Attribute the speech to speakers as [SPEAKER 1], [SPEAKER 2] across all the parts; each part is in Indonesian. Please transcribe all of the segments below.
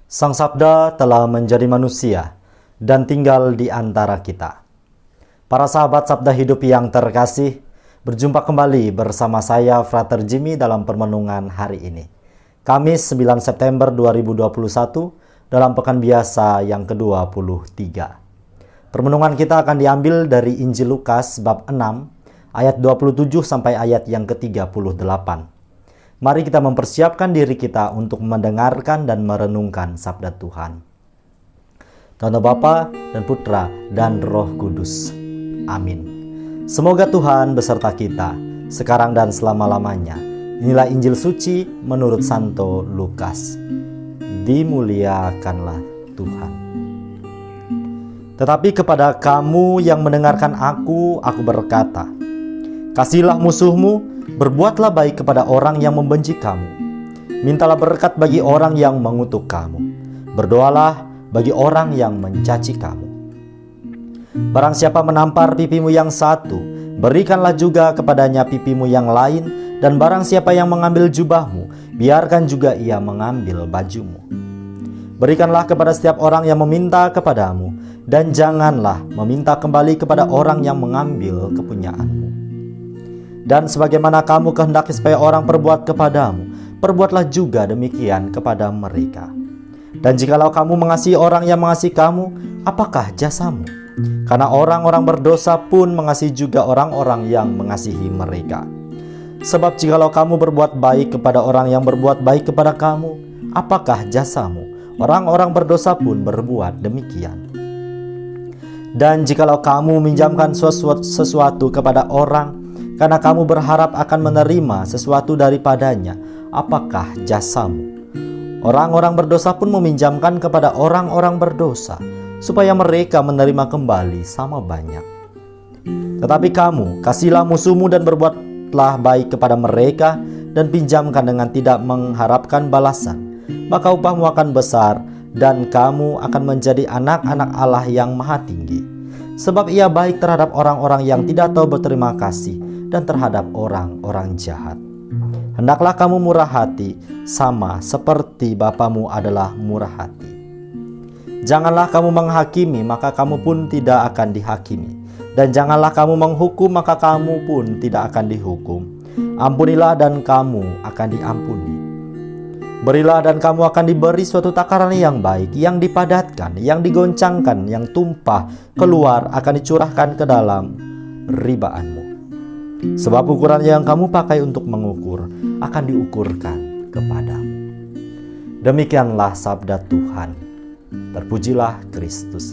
[SPEAKER 1] Sang Sabda telah menjadi manusia dan tinggal di antara kita. Para sahabat Sabda Hidup yang terkasih, berjumpa kembali bersama saya Frater Jimmy dalam permenungan hari ini. Kamis 9 September 2021 dalam pekan biasa yang ke-23. Permenungan kita akan diambil dari Injil Lukas bab 6 ayat 27 sampai ayat yang ke-38. Mari kita mempersiapkan diri kita untuk mendengarkan dan merenungkan sabda Tuhan. Dalam nama Bapa dan Putra dan Roh Kudus. Amin. Semoga Tuhan beserta kita sekarang dan selama-lamanya. Inilah Injil suci menurut Santo Lukas. Dimuliakanlah Tuhan. Tetapi kepada kamu yang mendengarkan aku berkata, kasihilah musuhmu, berbuatlah baik kepada orang yang membenci kamu. Mintalah berkat bagi orang yang mengutuk kamu. Berdoalah bagi orang yang mencaci kamu. Barang siapa menampar pipimu yang satu, berikanlah juga kepadanya pipimu yang lain. Dan barang siapa yang mengambil jubahmu, biarkan juga ia mengambil bajumu. Berikanlah kepada setiap orang yang meminta kepadamu, dan janganlah meminta kembali kepada orang yang mengambil kepunyaanmu. Dan sebagaimana kamu kehendaki supaya orang perbuat kepadamu, perbuatlah juga demikian kepada mereka. Dan jikalau kamu mengasihi orang yang mengasihi kamu, apakah jasamu? Karena orang-orang berdosa pun mengasihi juga orang-orang yang mengasihi mereka. Sebab jikalau kamu berbuat baik kepada orang yang berbuat baik kepada kamu, apakah jasamu? Orang-orang berdosa pun berbuat demikian. Dan jikalau kamu minjamkan sesuatu kepada orang, karena kamu berharap akan menerima sesuatu daripadanya, apakah jasamu? Orang-orang berdosa pun meminjamkan kepada orang-orang berdosa, supaya mereka menerima kembali sama banyak. Tetapi kamu, kasihilah musuhmu dan berbuatlah baik kepada mereka, dan pinjamkan dengan tidak mengharapkan balasan. Maka upahmu akan besar, dan kamu akan menjadi anak-anak Allah yang maha tinggi. Sebab ia baik terhadap orang-orang yang tidak tahu berterima kasih, dan terhadap orang-orang jahat. Hendaklah kamu murah hati, sama seperti Bapamu adalah murah hati. Janganlah kamu menghakimi, maka kamu pun tidak akan dihakimi. Dan janganlah kamu menghukum, maka kamu pun tidak akan dihukum. Ampunilah dan kamu akan diampuni. Berilah dan kamu akan diberi suatu takaran yang baik, yang dipadatkan, yang digoncangkan, yang tumpah keluar akan dicurahkan ke dalam ribaanmu. Sebab ukuran yang kamu pakai untuk mengukur akan diukurkan kepadamu. Demikianlah sabda Tuhan. Terpujilah Kristus.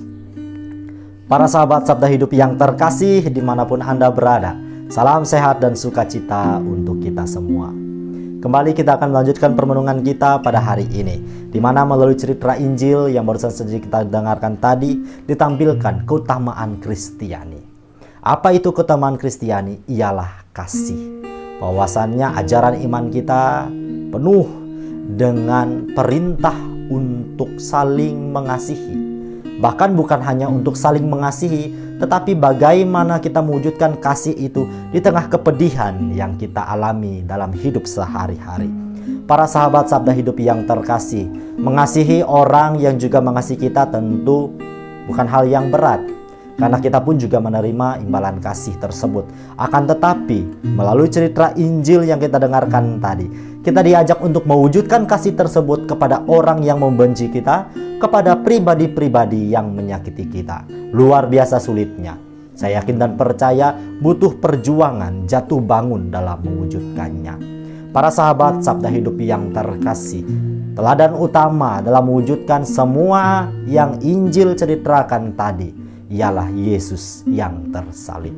[SPEAKER 1] Para sahabat Sabda Hidup yang terkasih dimanapun Anda berada, salam sehat dan sukacita untuk kita semua. Kembali kita akan melanjutkan permenungan kita pada hari ini, di mana melalui cerita Injil yang barusan saja kita dengarkan tadi ditampilkan keutamaan Kristiani. Apa itu keutamaan Kristiani? Ialah kasih. Bahwasannya ajaran iman kita penuh dengan perintah untuk saling mengasihi. Bahkan bukan hanya untuk saling mengasihi, tetapi bagaimana kita mewujudkan kasih itu di tengah kepedihan yang kita alami dalam hidup sehari-hari. Para sahabat Sabda Hidup yang terkasih, mengasihi orang yang juga mengasihi kita tentu bukan hal yang berat, karena kita pun juga menerima imbalan kasih tersebut. Akan tetapi melalui cerita Injil yang kita dengarkan tadi, kita diajak untuk mewujudkan kasih tersebut kepada orang yang membenci kita, kepada pribadi-pribadi yang menyakiti kita. Luar biasa sulitnya. Saya yakin dan percaya butuh perjuangan, jatuh bangun dalam mewujudkannya. Para sahabat Sabda Hidup yang terkasih, teladan utama dalam mewujudkan semua yang Injil ceritakan tadi ialah Yesus yang tersalib.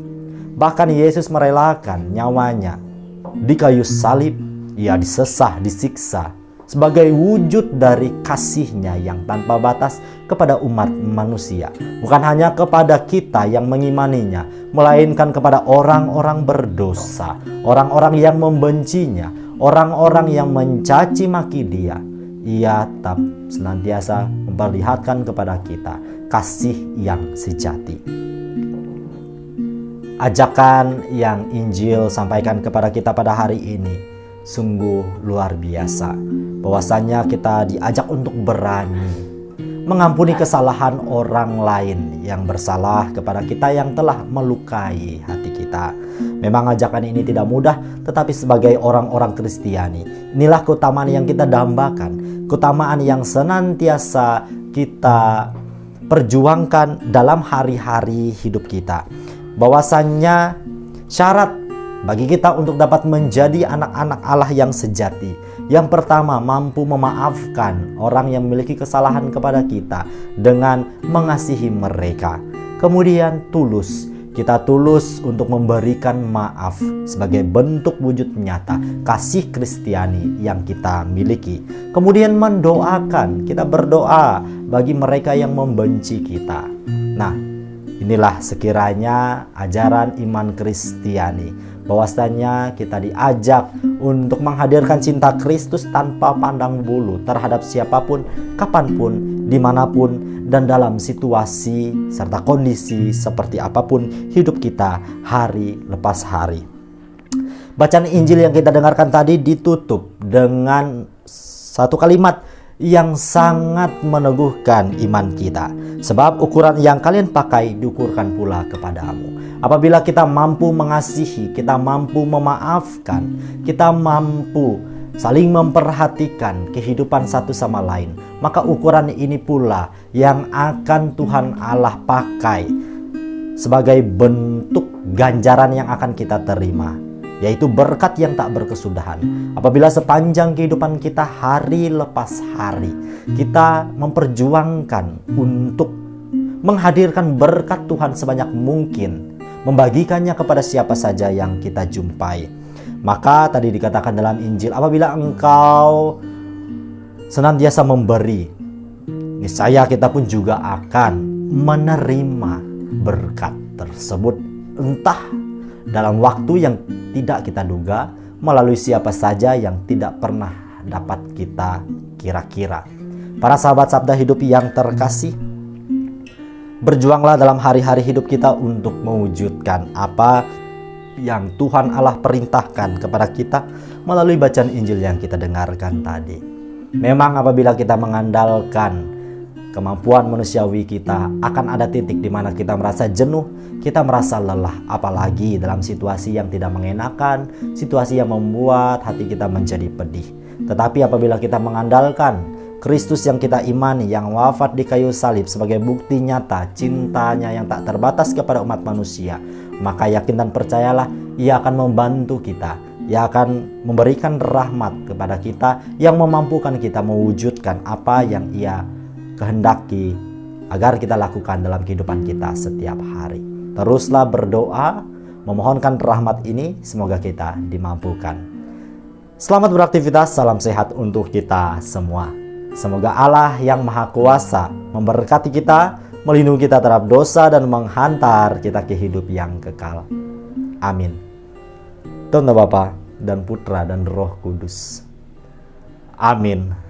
[SPEAKER 1] Bahkan Yesus merelakan nyawanya di kayu salib. Ia disesah, disiksa sebagai wujud dari kasih-Nya yang tanpa batas kepada umat manusia. Bukan hanya kepada kita yang mengimaninya, melainkan kepada orang-orang berdosa, orang-orang yang membencinya, orang-orang yang mencaci maki Dia. Ia tetap senantiasa memperlihatkan kepada kita kasih yang sejati. Ajakan yang Injil sampaikan kepada kita pada hari ini sungguh luar biasa. bahwasanya kita diajak untuk berani mengampuni kesalahan orang lain yang bersalah kepada kita, yang telah melukai hati kita. Memang ajakan ini tidak mudah, tetapi sebagai orang-orang Kristiani, inilah keutamaan yang kita dambakan, keutamaan yang senantiasa kita perjuangkan dalam hari-hari hidup kita. Bahwasannya syarat bagi kita untuk dapat menjadi anak-anak Allah yang sejati, yang pertama, mampu memaafkan orang yang memiliki kesalahan kepada kita dengan mengasihi mereka. Kemudian tulus, kita tulus untuk memberikan maaf sebagai bentuk wujud nyata kasih Kristiani yang kita miliki. Kemudian mendoakan, kita berdoa bagi mereka yang membenci kita. Nah, inilah sekiranya ajaran iman Kristiani, bahwasanya kita diajak untuk menghadirkan cinta Kristus tanpa pandang bulu terhadap siapapun, kapanpun, dimanapun, dan dalam situasi serta kondisi seperti apapun hidup kita hari lepas hari. Bacaan Injil yang kita dengarkan tadi ditutup dengan satu kalimat yang sangat meneguhkan iman kita. Sebab ukuran yang kalian pakai diukurkan pula kepadamu. Apabila kita mampu mengasihi, kita mampu memaafkan, kita mampu saling memperhatikan kehidupan satu sama lain, maka ukuran ini pula yang akan Tuhan Allah pakai sebagai bentuk ganjaran yang akan kita terima, yaitu berkat yang tak berkesudahan. Apabila sepanjang kehidupan kita hari lepas hari, kita memperjuangkan untuk menghadirkan berkat Tuhan sebanyak mungkin, membagikannya kepada siapa saja yang kita jumpai. Maka tadi dikatakan dalam Injil, apabila engkau senantiasa memberi, niscaya kita pun juga akan menerima berkat tersebut, entah dalam waktu yang tidak kita duga, melalui siapa saja yang tidak pernah dapat kita kira-kira. Para sahabat Sabda Hidup yang terkasih, berjuanglah dalam hari-hari hidup kita untuk mewujudkan apa yang Tuhan Allah perintahkan kepada kita melalui bacaan Injil yang kita dengarkan tadi. Memang apabila kita mengandalkan kemampuan manusiawi kita, akan ada titik di mana kita merasa jenuh, kita merasa lelah, apalagi dalam situasi yang tidak mengenakan, situasi yang membuat hati kita menjadi pedih. Tetapi apabila kita mengandalkan Kristus yang kita imani, yang wafat di kayu salib sebagai bukti nyata cintanya yang tak terbatas kepada umat manusia, maka yakin dan percayalah, Ia akan membantu kita. Ia akan memberikan rahmat kepada kita yang memampukan kita mewujudkan apa yang Ia kehendaki agar kita lakukan dalam kehidupan kita setiap hari. Teruslah berdoa, memohonkan rahmat ini, semoga kita dimampukan. Selamat beraktivitas, salam sehat untuk kita semua. Semoga Allah yang Maha Kuasa memberkati kita, melindungi kita terhadap dosa, dan menghantar kita ke hidup yang kekal. Amin. Tuhan Bapa dan Putra dan Roh Kudus. Amin.